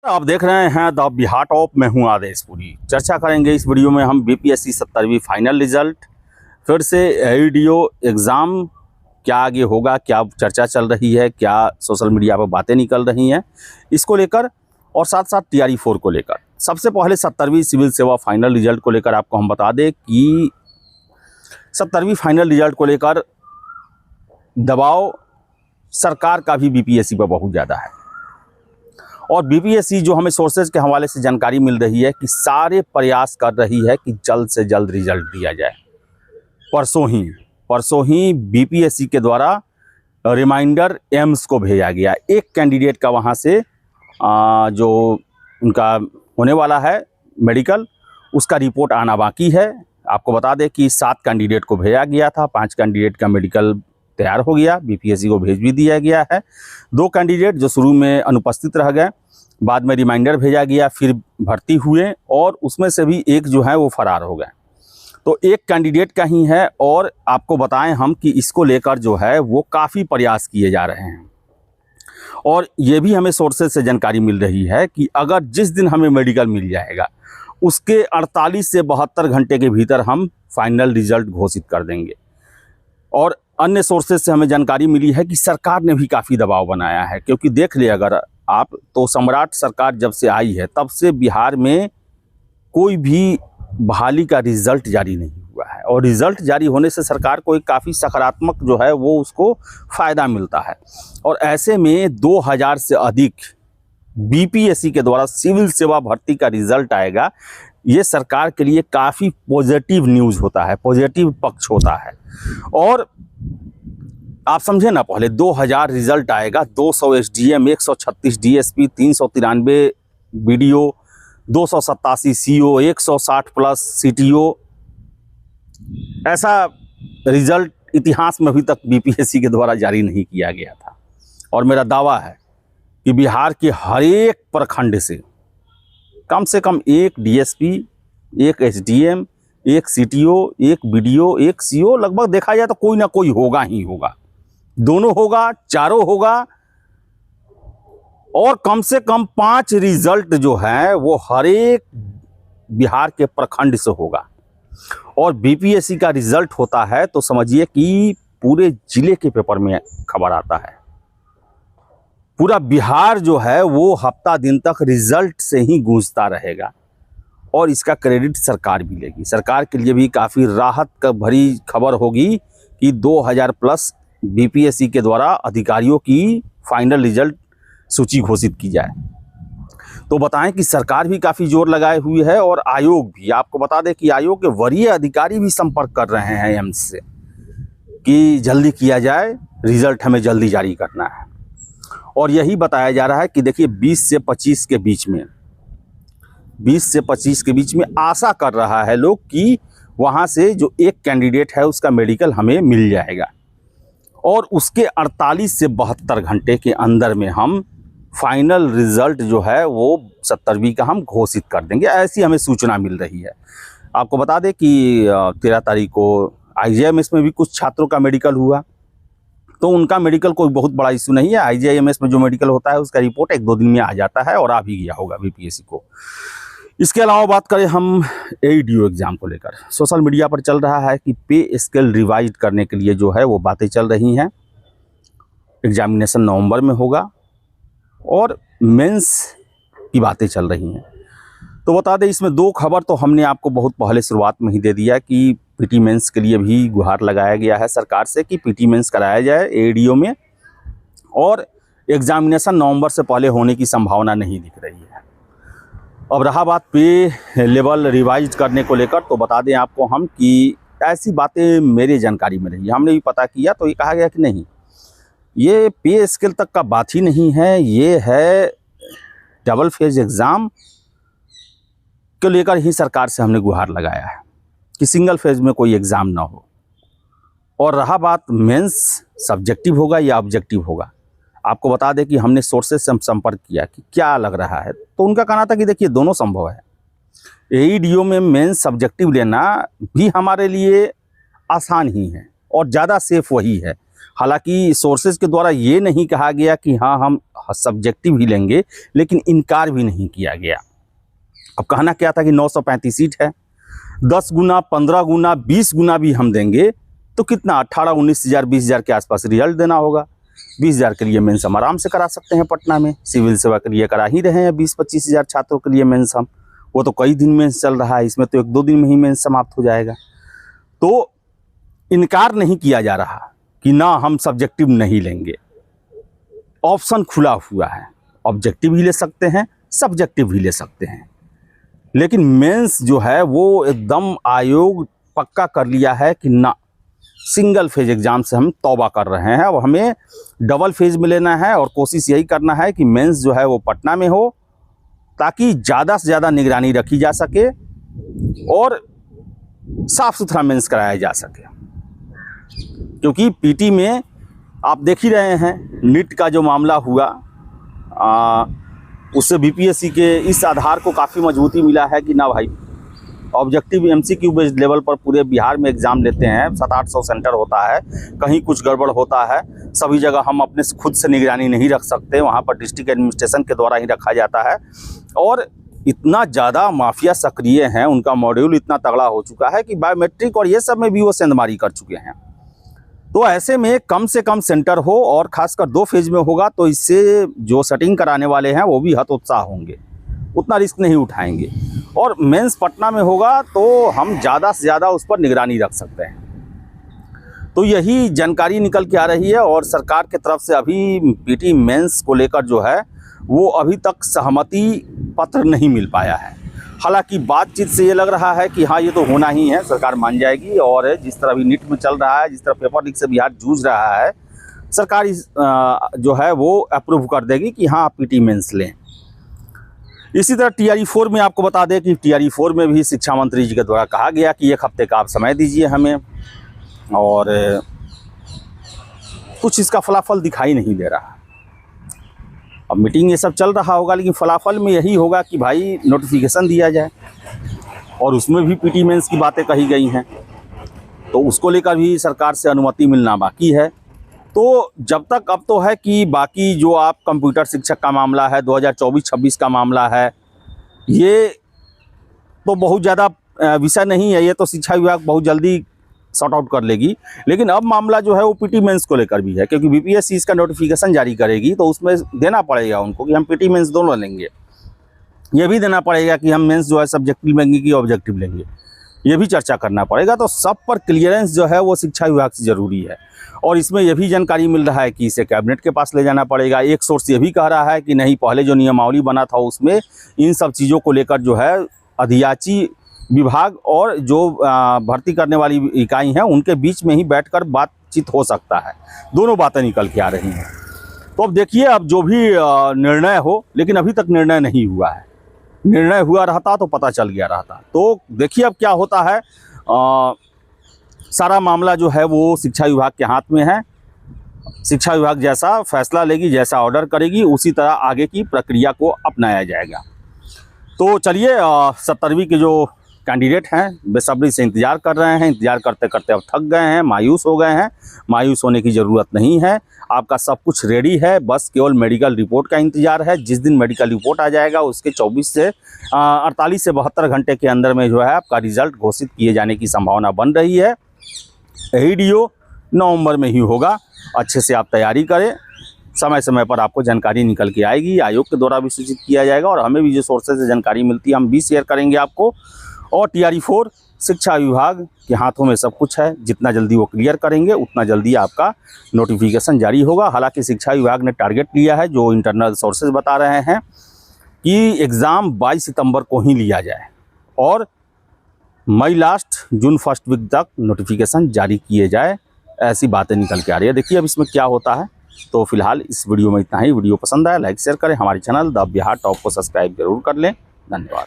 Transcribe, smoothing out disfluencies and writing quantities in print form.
आप देख रहे हैं द बिहार टॉप। मैं हूं आदेश पुरी। चर्चा करेंगे इस वीडियो में हम बीपीएससी 70वीं फाइनल रिजल्ट, फिर से एडीओ एग्ज़ाम क्या आगे होगा, क्या चर्चा चल रही है, क्या सोशल मीडिया पर बातें निकल रही हैं इसको लेकर, और साथ साथ TRE 4 को लेकर। सबसे पहले 70वीं सिविल सेवा फाइनल रिजल्ट को लेकर आपको हम बता दें कि 70वीं फाइनल रिजल्ट को लेकर दबाव सरकार का भी बीपीएससी पर बहुत ज़्यादा है। और बीपीएससी जो हमें सोर्सेज के हवाले से जानकारी मिल रही है कि सारे प्रयास कर रही है कि जल्द से जल्द रिजल्ट दिया जाए। परसों ही बीपीएससी के द्वारा रिमाइंडर एम्स को भेजा गया। एक कैंडिडेट का वहां से जो उनका होने वाला है मेडिकल, उसका रिपोर्ट आना बाकी है। आपको बता दें कि 7 कैंडिडेट को भेजा गया था, 5 कैंडिडेट का मेडिकल तैयार हो गया, बीपीएससी को भेज भी दिया गया है। 2 कैंडिडेट जो शुरू में अनुपस्थित रह गए, बाद में रिमाइंडर भेजा गया, फिर भर्ती हुए, और उसमें से भी एक जो है वो फरार हो गए। तो एक कैंडिडेट का ही है। और आपको बताएं हम कि इसको लेकर जो है वो काफ़ी प्रयास किए जा रहे हैं। और ये भी हमें सोर्सेज से जानकारी मिल रही है कि अगर जिस दिन हमें मेडिकल मिल जाएगा उसके 48 से 72 घंटे के भीतर हम फाइनल रिजल्ट घोषित कर देंगे। और अन्य सोर्सेज से हमें जानकारी मिली है कि सरकार ने भी काफ़ी दबाव बनाया है, क्योंकि देख ले अगर आप, तो सम्राट सरकार जब से आई है तब से बिहार में कोई भी बहाली का रिज़ल्ट जारी नहीं हुआ है। और रिज़ल्ट जारी होने से सरकार को एक काफ़ी सकारात्मक जो है वो उसको फ़ायदा मिलता है। और ऐसे में 2000 से अधिक बीपीएससी के द्वारा सिविल सेवा भर्ती का रिज़ल्ट आएगा, ये सरकार के लिए काफ़ी पॉजिटिव न्यूज़ होता है, पॉजिटिव पक्ष होता है। और आप समझे ना, पहले 2000 रिजल्ट आएगा, 200 SDM, 136 DSP, 393 BDO, 287 CO, 160 plus CTO. ऐसा रिजल्ट इतिहास में अभी तक बीपीएससी के द्वारा जारी नहीं किया गया था। और मेरा दावा है कि बिहार के हर एक प्रखंड से कम एक डीएसपी, एक एसडीएम, एक सीटीओ, एक बीडीओ, एक सीओ, लगभग देखा जाए तो कोई ना कोई होगा ही होगा। दोनों होगा, चारों होगा। और कम से कम 5 रिजल्ट जो है वो हर एक बिहार के प्रखंड से होगा। और बीपीएससी का रिजल्ट होता है तो समझिए कि पूरे जिले के पेपर में खबर आता है। पूरा बिहार जो है वो हफ्ता दिन तक रिजल्ट से ही गूंजता रहेगा। और इसका क्रेडिट सरकार भी लेगी। सरकार के लिए भी काफ़ी राहत का भरी खबर होगी कि 2000 प्लस बीपीएससी के द्वारा अधिकारियों की फाइनल रिजल्ट सूची घोषित की जाए। तो बताएं कि सरकार भी काफ़ी जोर लगाए हुई है। और आयोग भी, आपको बता दें कि आयोग के वरीय अधिकारी भी संपर्क कर रहे हैं एम्स से कि जल्दी किया जाए, रिजल्ट हमें जल्दी जारी करना है। और यही बताया जा रहा है कि देखिए 20 से 25 के बीच में, 20 से 25 के बीच में आशा कर रहा है लोग कि वहाँ से जो एक कैंडिडेट है उसका मेडिकल हमें मिल जाएगा। और उसके 48 से 72 घंटे के अंदर में हम फाइनल रिज़ल्ट जो है वो 70वीं का हम घोषित कर देंगे, ऐसी हमें सूचना मिल रही है। आपको बता दें कि 13 तारीख को IJMS में भी कुछ छात्रों का मेडिकल हुआ। तो उनका मेडिकल कोई बहुत बड़ा इशू नहीं है। IJMS में जो मेडिकल होता है उसका रिपोर्ट 1-2 दिन में आ जाता है, और आ भी गया होगा बीपीएससी को। इसके अलावा बात करें हम एडीओ एग्ज़ाम को लेकर, सोशल मीडिया पर चल रहा है कि पे स्केल रिवाइज करने के लिए जो है वो बातें चल रही हैं। एग्जामिनेशन नवंबर में होगा और मेंस की बातें चल रही हैं। तो बता दें इसमें 2 खबर तो हमने आपको बहुत पहले शुरुआत में ही दे दिया कि पीटी मेंस के लिए भी गुहार लगाया गया है सरकार से कि पीटी मेंस कराया जाए एडीओ में। और एग्जामिनेशन नवंबर से पहले होने की संभावना नहीं दिख रही है। अब रहा बात पे लेवल रिवाइज करने को लेकर, तो बता दें आपको हम कि ऐसी बातें मेरे जानकारी में रही, हमने भी पता किया तो ये कहा गया कि नहीं, ये पे स्केल तक का बात ही नहीं है, ये है डबल फेज एग्ज़ाम को लेकर ही सरकार से हमने गुहार लगाया है कि सिंगल फेज में कोई एग्ज़ाम ना हो। और रहा बात मेंस सब्जेक्टिव होगा या ऑब्जेक्टिव होगा, आपको बता दें कि हमने सोर्सेज से संपर्क किया कि क्या लग रहा है, तो उनका कहना था कि देखिए दोनों संभव है। एडीओ में मेंस सब्जेक्टिव लेना भी हमारे लिए आसान ही है और ज़्यादा सेफ वही है। हालांकि सोर्सेज के द्वारा ये नहीं कहा गया कि हाँ हम सब्जेक्टिव ही लेंगे, लेकिन इनकार भी नहीं किया गया। अब कहना क्या था कि 935 सीट है, 10 गुना, 15 गुना, 20 गुना भी हम देंगे तो कितना 18-19 हज़ार 20 हज़ार के आसपास रिजल्ट देना होगा। 20 हज़ार के लिए मेंस हम आराम से करा सकते हैं पटना में। सिविल सेवा के लिए करा ही रहे हैं 20-25 हज़ार छात्रों के लिए मेंस हम, वो तो कई दिन मेंस चल रहा है, इसमें तो 1-2 दिन में ही मेंस समाप्त हो जाएगा। तो इनकार नहीं किया जा रहा कि ना हम सब्जेक्टिव नहीं लेंगे, ऑप्शन खुला हुआ है, ऑब्जेक्टिव ही ले सकते हैं, सब्जेक्टिव भी ले सकते हैं। लेकिन मेंस जो है वो एकदम आयोग पक्का कर लिया है कि ना, सिंगल फेज एग्ज़ाम से हम तौबा कर रहे हैं। अब हमें डबल फेज में लेना है और कोशिश यही करना है कि मेंस जो है वो पटना में हो, ताकि ज़्यादा से ज़्यादा निगरानी रखी जा सके और साफ़ सुथरा मेंस कराया जा सके। क्योंकि पीटी में आप देख ही रहे हैं नीट का जो मामला हुआ, उससे बीपीएससी के इस आधार को काफ़ी मजबूती मिला है कि ना भाई, ऑब्जेक्टिव एमसीक्यू बेस्ड लेवल पर पूरे बिहार में एग्ज़ाम लेते हैं, 700-800 सेंटर होता है, कहीं कुछ गड़बड़ होता है, सभी जगह हम अपने खुद से निगरानी नहीं रख सकते, वहाँ पर डिस्ट्रिक्ट एडमिनिस्ट्रेशन के द्वारा ही रखा जाता है। और इतना ज़्यादा माफिया सक्रिय हैं, उनका मॉड्यूल इतना तगड़ा हो चुका है कि बायोमेट्रिक और ये सब में भी वो सेंधमारी कर चुके हैं। तो ऐसे में कम से कम सेंटर हो और ख़ासकर 2 फेज में होगा तो इससे जो सेटिंग कराने वाले हैं वो भी हतोत्साह होंगे, उतना रिस्क नहीं उठाएंगे। और मेंस पटना में होगा तो हम ज़्यादा से ज़्यादा उस पर निगरानी रख सकते हैं। तो यही जानकारी निकल के आ रही है और सरकार की तरफ से अभी पीटी मेंस को लेकर जो है वो अभी तक सहमति पत्र नहीं मिल पाया है। हालांकि बातचीत से ये लग रहा है कि हाँ ये तो होना ही है, सरकार मान जाएगी और जिस तरह अभी नीट में चल रहा है, जिस तरह पेपर लीक से बिहार जूझ रहा है, सरकार जो है वो अप्रूव कर देगी कि हाँ आप पीटी मेंस लें। इसी तरह TRE 4 में आपको बता दें कि TRE 4 में भी शिक्षा मंत्री जी के द्वारा कहा गया कि 1 हफ्ते का आप समय दीजिए हमें, और कुछ इसका फलाफल दिखाई नहीं दे रहा। अब मीटिंग ये सब चल रहा होगा, लेकिन फलाफल में यही होगा कि भाई नोटिफिकेशन दिया जाए, और उसमें भी पीटी मेंस की बातें कही गई हैं, तो उसको लेकर भी सरकार से अनुमति मिलना बाकी है। तो जब तक अब तो है कि बाकी जो आप कंप्यूटर शिक्षक का मामला है, 2024-26 का मामला है, ये तो बहुत ज़्यादा विषय नहीं है, ये तो शिक्षा विभाग बहुत जल्दी सॉर्ट आउट कर लेगी। लेकिन अब मामला जो है वो पीटी मेंस को लेकर भी है, क्योंकि बीपीएससी इसका नोटिफिकेशन जारी करेगी तो उसमें देना पड़ेगा उनको कि हम पीटी मेंस दोनों लेंगे। ये भी देना पड़ेगा कि हम मेंस जो है सब्जेक्टिव लेंगे कि ऑब्जेक्टिव लेंगे, ये भी चर्चा करना पड़ेगा। तो सब पर क्लियरेंस जो है वो शिक्षा विभाग से ज़रूरी है। और इसमें यह भी जानकारी मिल रहा है कि इसे कैबिनेट के पास ले जाना पड़ेगा। एक सोर्स ये भी कह रहा है कि नहीं, पहले जो नियमावली बना था उसमें इन सब चीज़ों को लेकर जो है अधियाची विभाग और जो भर्ती करने वाली इकाई हैं उनके बीच में ही बैठकर बातचीत हो सकता है। दोनों बातें निकल के आ रही हैं। तो अब देखिए, अब जो भी निर्णय हो, लेकिन अभी तक निर्णय नहीं हुआ है। निर्णय हुआ रहता तो पता चल गया रहता। तो देखिए अब क्या होता है। सारा मामला जो है वो शिक्षा विभाग के हाथ में है। शिक्षा विभाग जैसा फैसला लेगी, जैसा ऑर्डर करेगी, उसी तरह आगे की प्रक्रिया को अपनाया जाएगा। तो चलिए, 70वीं के जो कैंडिडेट हैं बेसब्री से इंतज़ार कर रहे हैं, इंतज़ार करते करते अब थक गए हैं, मायूस हो गए हैं। मायूस होने की ज़रूरत नहीं है, आपका सब कुछ रेडी है, बस केवल मेडिकल रिपोर्ट का इंतज़ार है। जिस दिन मेडिकल रिपोर्ट आ जाएगा उसके 48 से 48 से 72 घंटे के अंदर में जो है आपका रिज़ल्ट घोषित किए जाने की संभावना बन रही है। वीडियो नवंबर में ही होगा। अच्छे से आप तैयारी करें, समय समय पर आपको जानकारी निकल के आएगी, आयोग के द्वारा भी सूचित किया जाएगा और हमें भी जो सोर्सेज से जानकारी मिलती है हम भी शेयर करेंगे आपको। और TRE 4 शिक्षा विभाग के हाथों में सब कुछ है, जितना जल्दी वो क्लियर करेंगे उतना जल्दी आपका नोटिफिकेशन जारी होगा। हालांकि शिक्षा विभाग ने टारगेट लिया है, जो इंटरनल सोर्सेज बता रहे हैं कि एग्ज़ाम 22 सितंबर को ही लिया जाए और मई लास्ट जून फर्स्ट वीक तक नोटिफिकेशन जारी किए जाए, ऐसी बातें निकल के आ रही है। देखिए अब इसमें क्या होता है। तो फिलहाल इस वीडियो में इतना ही। वीडियो पसंद आया लाइक शेयर करें, हमारे चैनल द बिहार टॉप को सब्सक्राइब जरूर कर लें। धन्यवाद।